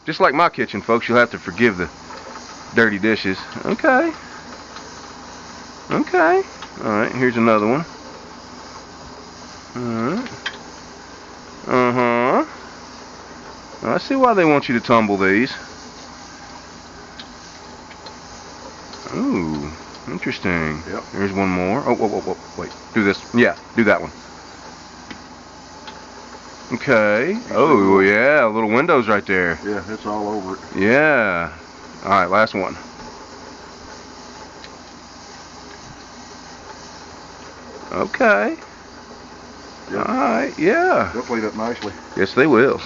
Just like my kitchen, folks, you'll have to forgive the dirty dishes. Okay. Okay. Alright, here's another one. Alright. Uh-huh. I see why they want you to tumble these. Ooh, interesting. Yep. Here's one more. Oh, whoa, whoa, whoa. Wait. Do this. Yeah, do that one. Okay. Oh, yeah, little windows right there. Yeah, it's all over it. Yeah. Alright, last one. Okay. Yep. Alright, yeah. They'll clean up nicely. Yes, they will.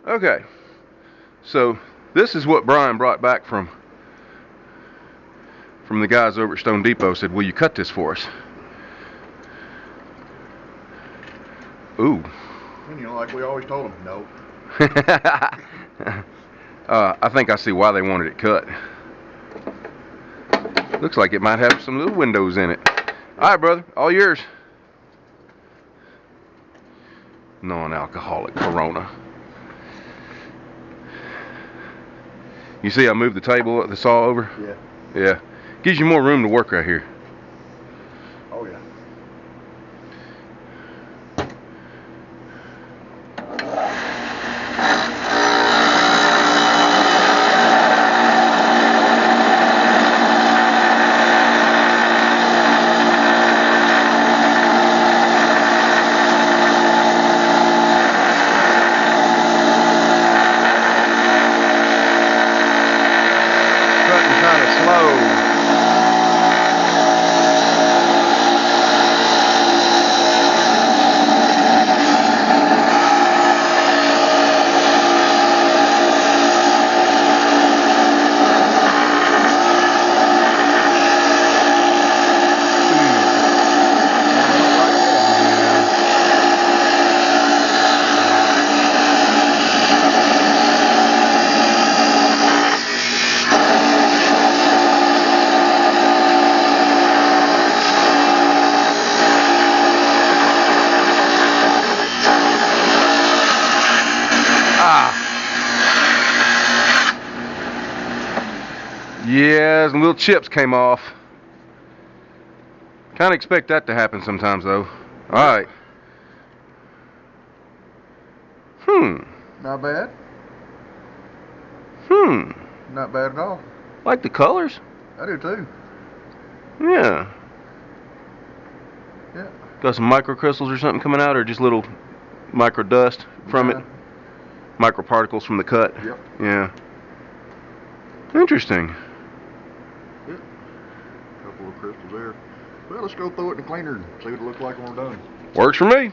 Okay, so this is what Brian brought back from the guys over at Stone Depot. Said, will you cut this for us? Ooh. And you know, like we always told them, no. I think I see why they wanted it cut. Looks like it might have some little windows in it. Alright, brother, all yours. Non-alcoholic Corona. You see I moved the table, the saw over? Yeah. Yeah. Gives you more room to work right here. Oh, yeah. Cutting kind of slow. Yeah, some little chips came off. Kind of expect that to happen sometimes, though. Alright. Not bad. Not bad at all. Like the colors? I do too. Yeah. Yeah. Got some microcrystals or something coming out, or just little micro dust from it? Microparticles from the cut? Yep. Yeah. Interesting. Yep. Couple of crystals there. Well, let's go throw it in the cleaner and see what it looks like when we're done. Works for me.